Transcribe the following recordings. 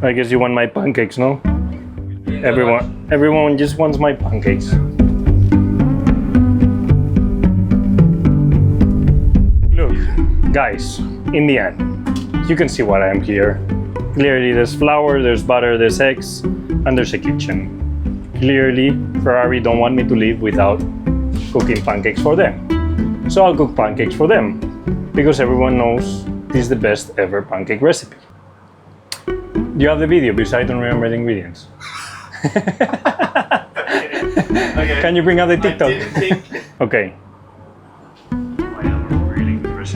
I guess you want my pancakes, no? Everyone just wants my pancakes. Look, guys, in the end, you can see what I am here. Clearly there's flour, there's butter, there's eggs, and there's a kitchen. Clearly, Ferrari don't want me to leave without cooking pancakes for them. So I'll cook pancakes for them, because everyone knows this is the best ever pancake recipe. Do you have the video? Because I don't remember the ingredients. Okay. Can you bring out the TikTok? I didn't think... Okay.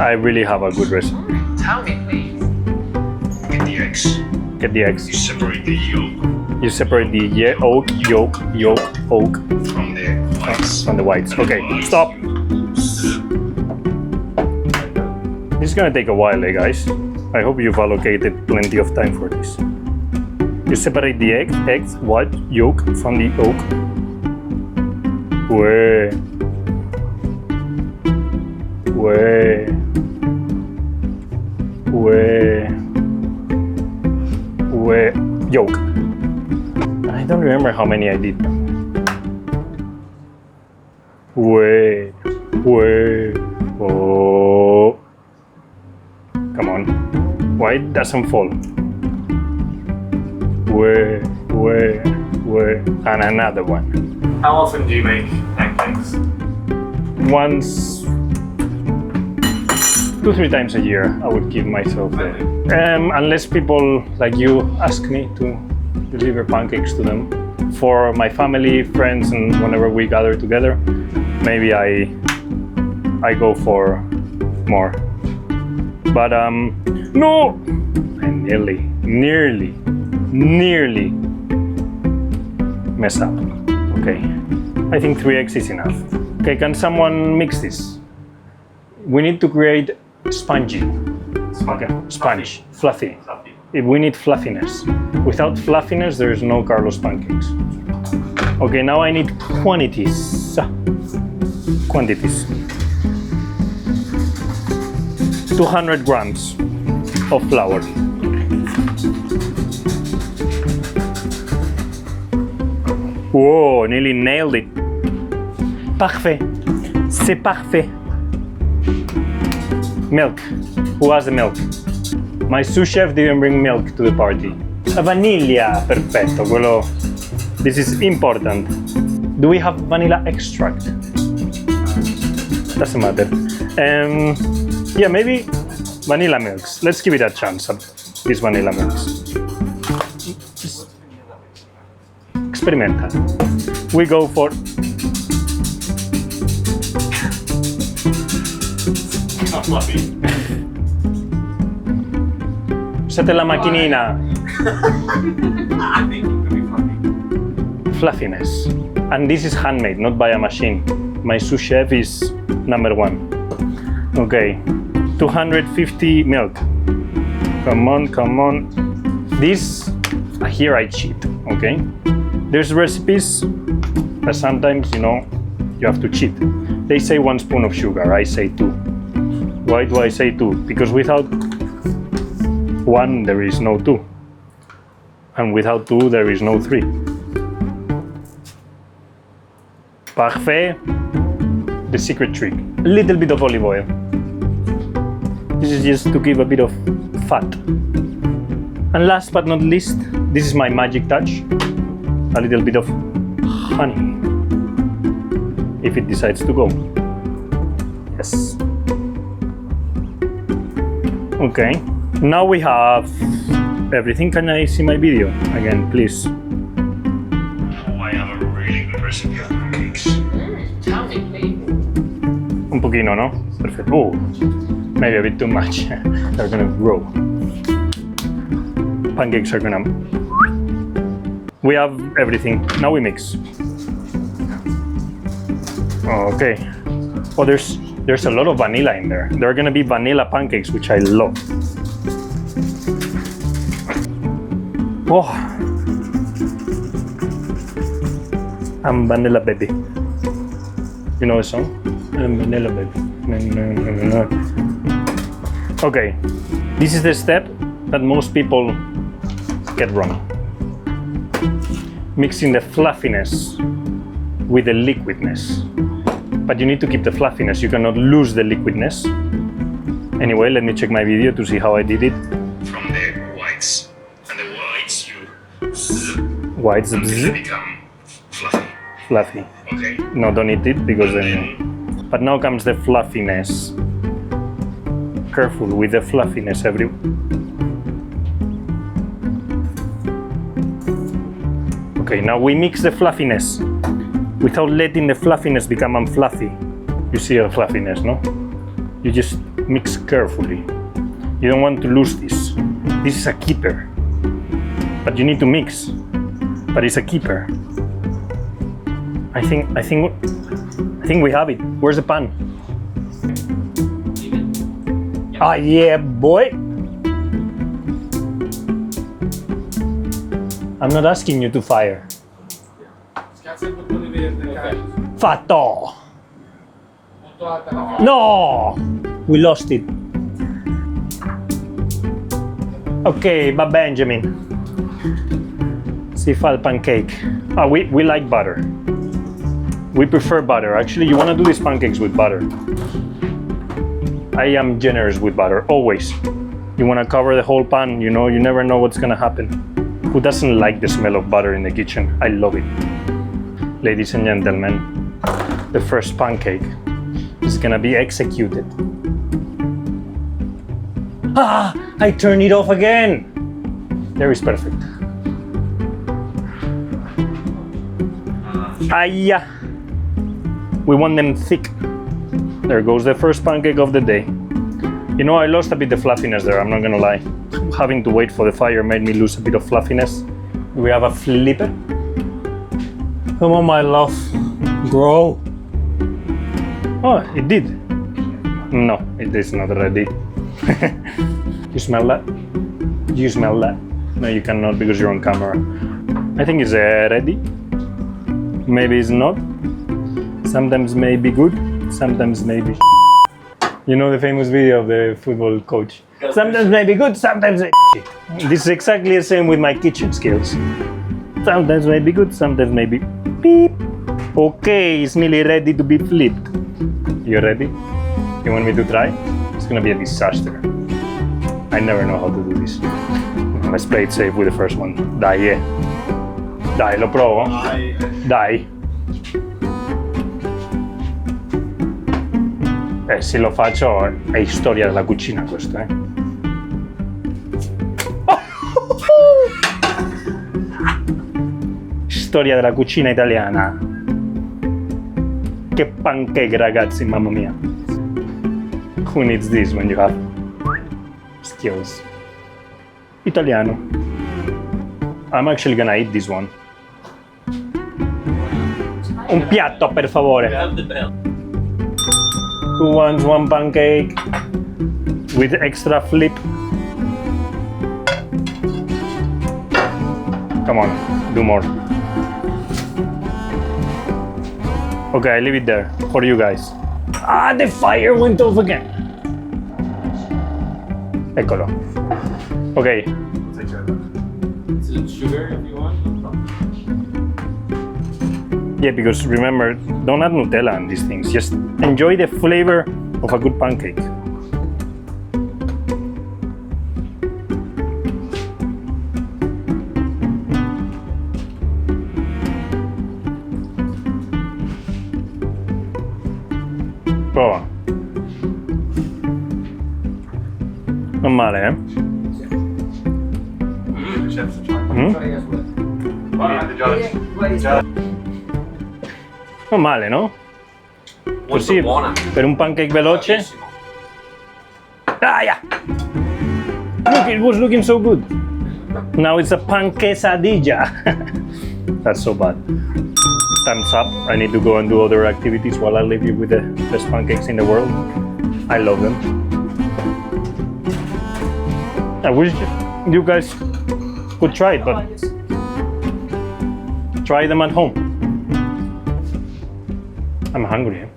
I really have a good recipe. Tell me, please. Get the eggs. Get the eggs. You separate the yolk You separate the yolk from the whites. from the whites. Okay, stop. This is gonna take a while, eh, guys? I hope you've allocated plenty of time for this. You separate the eggs, white yolk from the yolk. Way. Yolk. I don't remember how many I did. Oh. Come on. Why it doesn't fall? And another one. How often do you make pancakes? Once, 2-3 times a year, I would give myself a, unless people like you ask me to deliver pancakes to them. For my family, friends, and whenever we gather together, maybe I go for more. But no! I nearly mess up. Okay, I think 3 eggs is enough. Okay, can someone mix this? We need to create spongy. Okay, sponge, fluffy. If we need fluffiness. Without fluffiness, there is no Carlos pancakes. Okay, now I need quantities. 200 grams of flour. Whoa, nearly nailed it. Parfait. C'est parfait. Milk. Who has the milk? My sous chef didn't bring milk to the party. A vanilla, perfetto. Quello. This is important. Do we have vanilla extract? Doesn't matter. Yeah, maybe vanilla milks. Let's give it a chance. These vanilla milks. Just experimenta. We go for. Not fluffy. Usate la maquinina. I think it could be fluffy. Fluffiness. And this is handmade, not by a machine. My sous chef is number 1. Okay, 250 milk. Come on. This, here I cheat, okay? There's recipes that sometimes, you know, you have to cheat. They say 1 spoon of sugar, I say 2. Why do I say 2? Because without 1, there is no 2. And without 2, there is no 3. Parfait. The secret trick. A little bit of olive oil. This is just to give a bit of fat. And last but not least, this is my magic touch. A little bit of honey. If it decides to go. Yes. Okay. Now we have everything. Can I see my video again, please? Oh, I have a really good recipe of pancakes. Tell me, please. Un poquino, no? Perfect. Oh, maybe a bit too much. They're gonna grow. Pancakes are gonna. We have everything. Now we mix. Okay. Oh, there's a lot of vanilla in there. There are gonna be vanilla pancakes, which I love. Oh, I'm vanilla baby. You know the song? I'm vanilla baby. Okay, this is the step that most people get wrong. Mixing the fluffiness with the liquidness. But you need to keep the fluffiness, you cannot lose the liquidness. Anyway, let me check my video to see how I did it. From the whites, and the whites you Whites, they bzz, become fluffy. fluffy. Okay. No, don't eat it because then. But now comes the fluffiness. Careful with the fluffiness, Okay, now we mix the fluffiness without letting the fluffiness become unfluffy. You see the fluffiness, no? You just mix carefully. You don't want to lose this. This is a keeper. But you need to mix. But it's a keeper. I think we have it. Where's the pan? Ah, yeah, boy. I'm not asking you to fire. Fatto! No! We lost it. Okay, but Benjamin. Si fa il pancake. We like butter. We prefer butter. Actually, you want to do these pancakes with butter. I am generous with butter, always. You want to cover the whole pan, you know, you never know what's going to happen. Who doesn't like the smell of butter in the kitchen? I love it. Ladies and gentlemen, the first pancake is going to be executed. Ah, I turned it off again. There is perfect. Ayya. We want them thick. There goes the first pancake of the day. You know, I lost a bit of fluffiness there, I'm not gonna lie. Having to wait for the fire made me lose a bit of fluffiness. We have a flipper. Come on, my love. Grow. Oh, it did. No, it is not ready. You smell that? Do you smell that? No, you cannot because you're on camera. I think it's ready. Maybe it's not. Sometimes may be good, sometimes maybe. You know the famous video of the football coach? Sometimes may be good, sometimes may be. This is exactly the same with my kitchen skills. Sometimes may be good, sometimes may be beep. Okay, it's nearly ready to be flipped. You ready? You want me to try? It's gonna be a disaster. I never know how to do this. Let's play it safe with the first one. Dai, Dai, lo provo. Dai. Se lo faccio è storia della cucina questo, Storia della cucina italiana. Che pancake, ragazzi, mamma mia. Who needs this when you have skills? Italiano. I'm actually gonna eat this one. Un piatto, per favore. Who wants one pancake with extra flip? Come on, do more. Okay, I leave it there for you guys. Ah, the fire went off again. Eccolo. Okay. Is it sugar if you want? Yeah, because remember, don't add Nutella on these things. Just enjoy the flavor of a good pancake. Prova. Non male, eh? Non male, no? Così, buona. per un pancake veloce. Ah, yeah. Look, it was looking so good. Now it's a panquesadilla. That's so bad. Time's up. I need to go and do other activities while I leave you with the best pancakes in the world. I love them. I wish you guys could try it, but try them at home. I'm hungry.